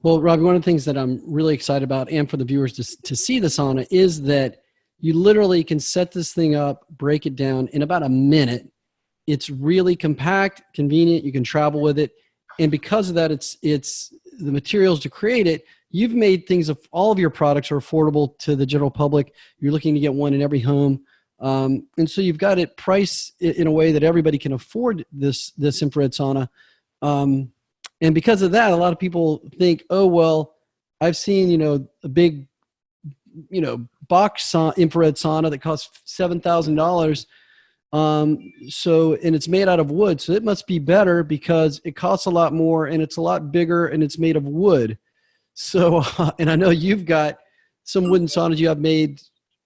Well, Robbie, one of the things that I'm really excited about, and for the viewers to see the sauna, is that you literally can set this thing up, break it down in about a minute. It's really compact, convenient. You can travel with it. And because of that, it's the materials to create it. You've made things of all of your products are affordable to the general public. You're looking to get one in every home. And so you've got it priced in a way that everybody can afford this infrared sauna. And because of that, a lot of people think, oh, well, I've seen, a big, box infrared sauna that costs $7,000. And it's made out of wood. So it must be better because it costs a lot more and it's a lot bigger and it's made of wood. So, and I know you've got some wooden saunas you have made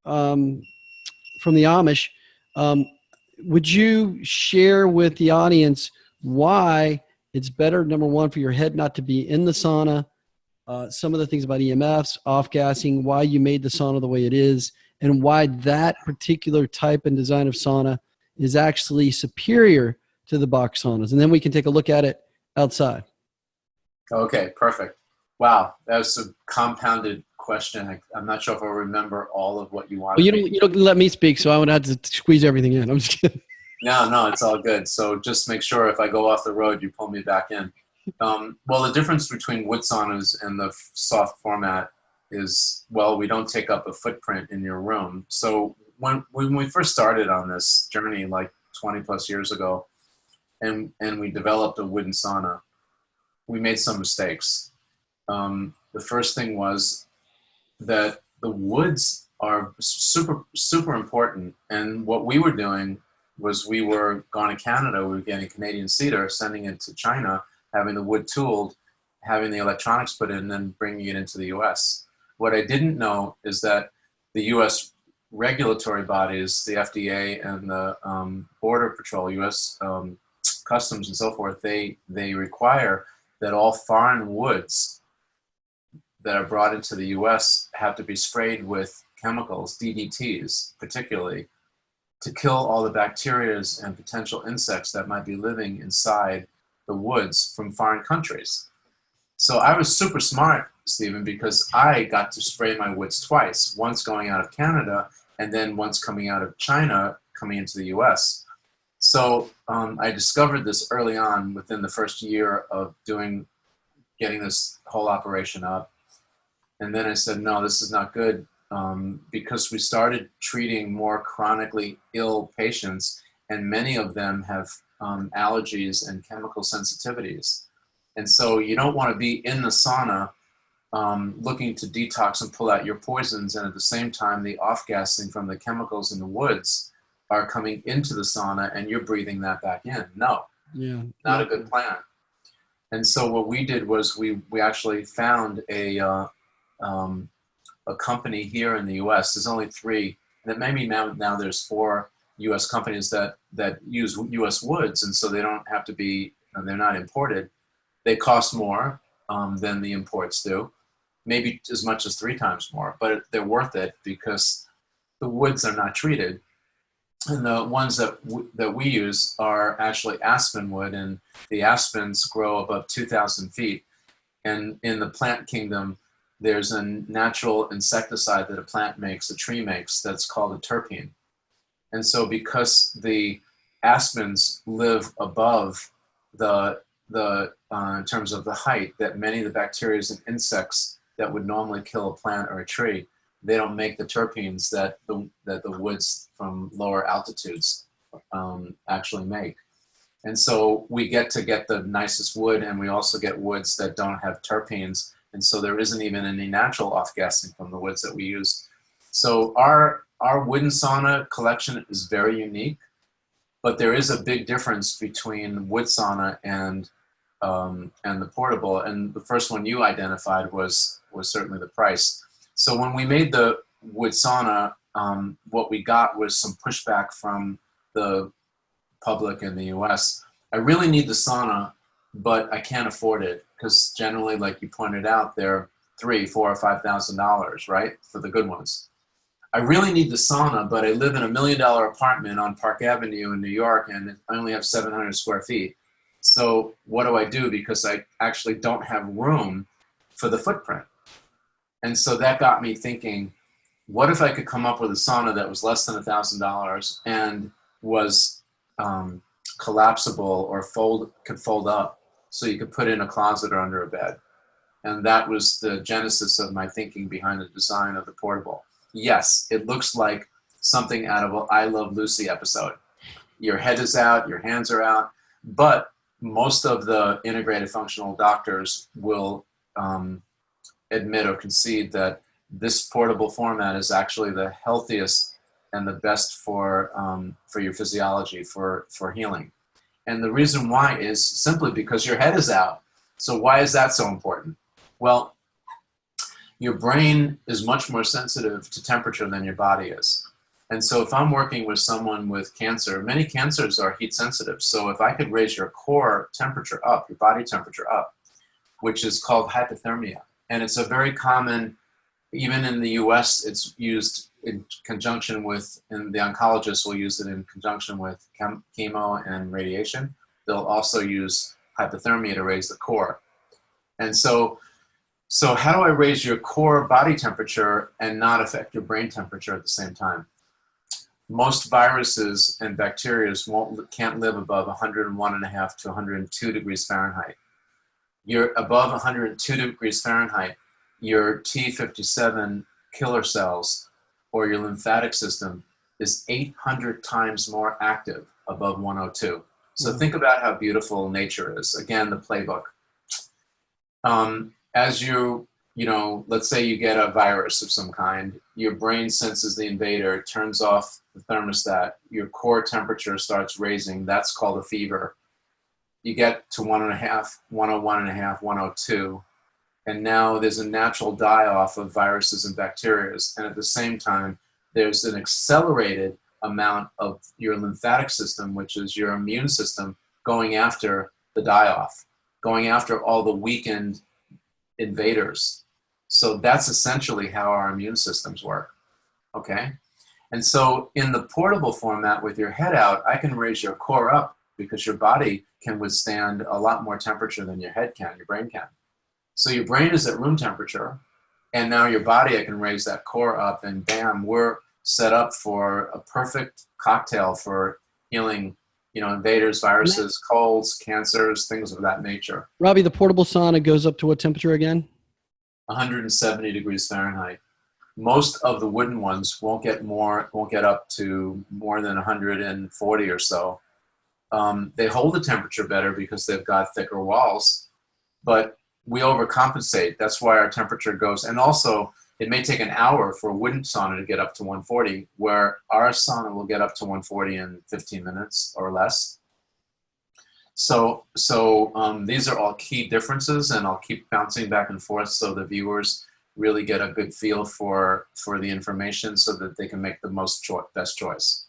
from the Amish. Would you share with the audience why it's better, number one, for your head not to be in the sauna, some of the things about EMFs, off-gassing, why you made the sauna the way it is, and why that particular type and design of sauna is actually superior to the box saunas. And then we can take a look at it outside. Okay, perfect. Wow, that was a compounded question. I'm not sure if I'll remember all of what you wanted. Well, you don't let me speak, so I would have to squeeze everything in. I'm just kidding. No, it's all good. So just make sure if I go off the road, you pull me back in. Well, the difference between wood saunas and the soft format is, well, we don't take up a footprint in your room. So when we first started on this journey, like 20 plus years ago, and we developed a wooden sauna, we made some mistakes. The first thing was that the woods are super, super important. And what we were doing was we were going to Canada, we were getting Canadian cedar, sending it to China, having the wood tooled, having the electronics put in, and then bringing it into the US. What I didn't know is that the US regulatory bodies, the FDA and the Border Patrol, US Customs and so forth, they require that all foreign woods that are brought into the US have to be sprayed with chemicals, DDTs particularly, to kill all the bacteria and potential insects that might be living inside the woods from foreign countries. So I was super smart, Stephen, because I got to spray my woods twice, once going out of Canada and then once coming out of China, coming into the US. So I discovered this early on within the first year of getting this whole operation up. And then I said, no, this is not good. Because we started treating more chronically ill patients, and many of them have allergies and chemical sensitivities. And so you don't want to be in the sauna looking to detox and pull out your poisons, and at the same time the off-gassing from the chemicals in the woods are coming into the sauna and you're breathing that back in. No, not a good plan. And so what we did was we actually found a company here in the US. There's only 3, and maybe now there's 4 US companies that use US woods, and so they don't have to be, they're not imported. They cost more than the imports do, maybe as much as 3 times more, but they're worth it because the woods are not treated. And the ones that we use are actually aspen wood, and the aspens grow above 2,000 feet. And in the plant kingdom, there's a natural insecticide that a plant makes, a tree makes, that's called a terpene. And so because the aspens live above in terms of the height, that many of the bacteria and insects that would normally kill a plant or a tree, they don't make the terpenes that the woods from lower altitudes actually make. And so we get the nicest wood, and we also get woods that don't have terpenes. And so there isn't even any natural off-gassing from the woods that we use. So our wooden sauna collection is very unique, but there is a big difference between wood sauna and the portable. And the first one you identified was certainly the price. So when we made the wood sauna, what we got was some pushback from the public in the US. I really need the sauna, but I can't afford it, because generally, like you pointed out, they're $3,000, $4,000, or $5,000, right, for the good ones. I really need the sauna, but I live in $1 million apartment on Park Avenue in New York, and I only have 700 square feet. So what do I do? Because I actually don't have room for the footprint. And so that got me thinking, what if I could come up with a sauna that was less than $1,000 and was collapsible or could fold up, so you could put in a closet or under a bed? And that was the genesis of my thinking behind the design of the portable. Yes, it looks like something out of an I Love Lucy episode. Your head is out, your hands are out, but most of the integrated functional doctors will admit or concede that this portable format is actually the healthiest and the best for your physiology, for healing. And the reason why is simply because your head is out. So why is that so important? Well, your brain is much more sensitive to temperature than your body is. And so if I'm working with someone with cancer, many cancers are heat sensitive. So if I could raise your core temperature up, your body temperature up, which is called hypothermia. And it's a very common, even in the US, it's used in conjunction with, and the oncologists will use it in conjunction with chemo and radiation. They'll also use hypothermia to raise the core. And so how do I raise your core body temperature and not affect your brain temperature at the same time? Most viruses and bacteria can't live above 101.5 to 102 degrees Fahrenheit. You're above 102 degrees Fahrenheit, your T57 killer cells or your lymphatic system is 800 times more active above 102. So think about how beautiful nature is. Again, the playbook. As let's say you get a virus of some kind, your brain senses the invader, turns off the thermostat, your core temperature starts raising. That's called a fever. You get to 1.5, 101.5, 102. And now there's a natural die-off of viruses and bacteria. And at the same time, there's an accelerated amount of your lymphatic system, which is your immune system, going after the die-off, going after all the weakened invaders. So that's essentially how our immune systems work, okay? And so in the portable format with your head out, I can raise your core up because your body can withstand a lot more temperature than your head can, your brain can. So your brain is at room temperature, and now your body, I can raise that core up, and bam, we're set up for a perfect cocktail for healing, invaders, viruses, colds, cancers, things of that nature. Robby, the portable sauna goes up to what temperature again? 170 degrees Fahrenheit. Most of the wooden ones won't get up to more than 140 or so. They hold the temperature better because they've got thicker walls, but we overcompensate. That's why our temperature goes. And also, it may take an hour for a wooden sauna to get up to 140, where our sauna will get up to 140 in 15 minutes or less. So these are all key differences, and I'll keep bouncing back and forth so the viewers really get a good feel for the information so that they can make the best choice.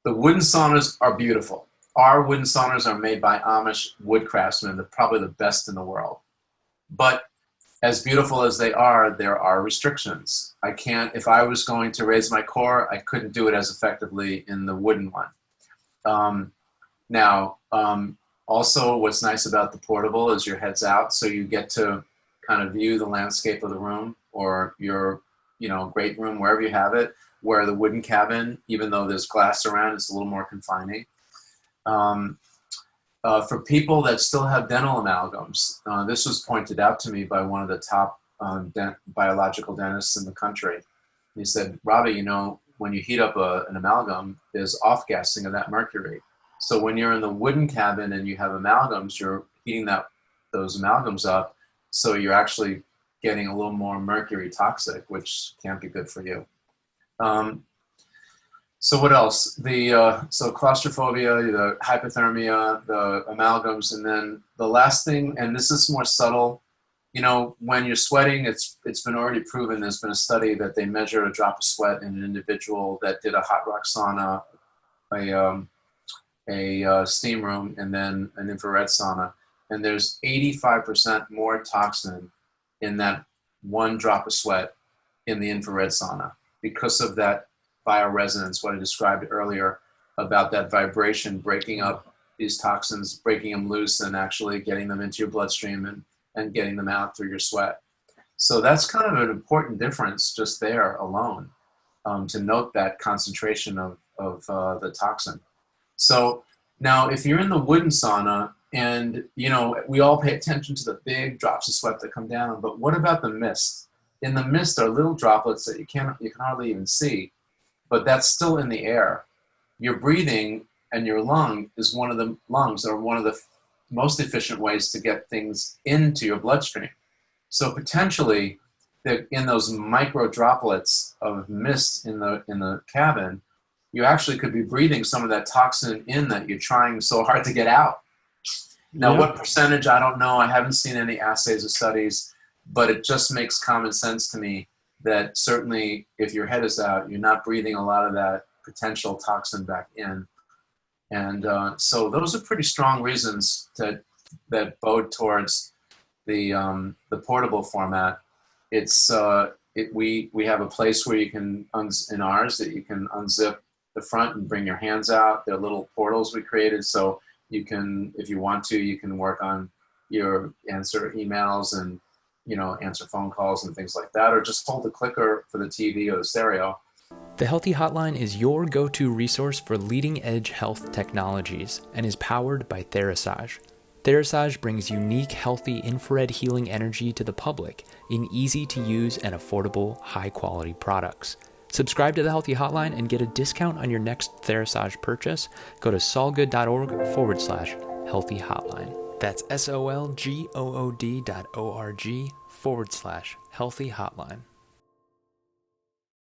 The wooden saunas are beautiful. Our wooden saunas are made by Amish wood craftsmen. They're probably the best in the world. But as beautiful as they are, there are restrictions. If I was going to raise my core, I couldn't do it as effectively in the wooden one. Also what's nice about the portable is your head's out, so you get to kind of view the landscape of the room or your, great room, wherever you have it, where the wooden cabin, even though there's glass around, it's a little more confining. For people that still have dental amalgams, this was pointed out to me by one of the top biological dentists in the country. He said, Robby, when you heat up an amalgam, there's off-gassing of that mercury. So when you're in the wooden cabin and you have amalgams, you're heating those amalgams up, so you're actually getting a little more mercury toxic, which can't be good for you. So what else? So claustrophobia, the hypothermia, the amalgams, and then the last thing, and this is more subtle, when you're sweating, it's been already proven. There's been a study that they measured a drop of sweat in an individual that did a hot rock sauna, a steam room, and then an infrared sauna. And there's 85% more toxin in that one drop of sweat in the infrared sauna because of that bioresonance, what I described earlier about that vibration breaking up these toxins, breaking them loose and actually getting them into your bloodstream and getting them out through your sweat. So that's kind of an important difference just there alone, to note that concentration of the toxin. So now if you're in the wooden sauna, and we all pay attention to the big drops of sweat that come down, but what about the mist? In the mist are little droplets that you can hardly even see, but that's still in the air. Your breathing and your lungs are one of the most efficient ways to get things into your bloodstream. So potentially, in those micro droplets of mist in the cabin, you actually could be breathing some of that toxin in that you're trying so hard to get out. Now, what percentage, I don't know. I haven't seen any assays or studies, but it just makes common sense to me that certainly if your head is out, you're not breathing a lot of that potential toxin back in. And so those are pretty strong reasons that bode towards the portable format. We have a place where you can, in ours, that you can unzip the front and bring your hands out. They're little portals we created, so you can, if you want to, you can work on answer emails and answer phone calls and things like that, or just hold the clicker for the TV or the stereo. The Healthy Hotline is your go-to resource for leading-edge health technologies and is powered by Therasage. Therasage brings unique, healthy infrared healing energy to the public in easy-to-use and affordable, high-quality products. Subscribe to the Healthy Hotline and get a discount on your next Therasage purchase. Go to solgood.org/healthy hotline. That's SOLGOOD.org/healthy hotline.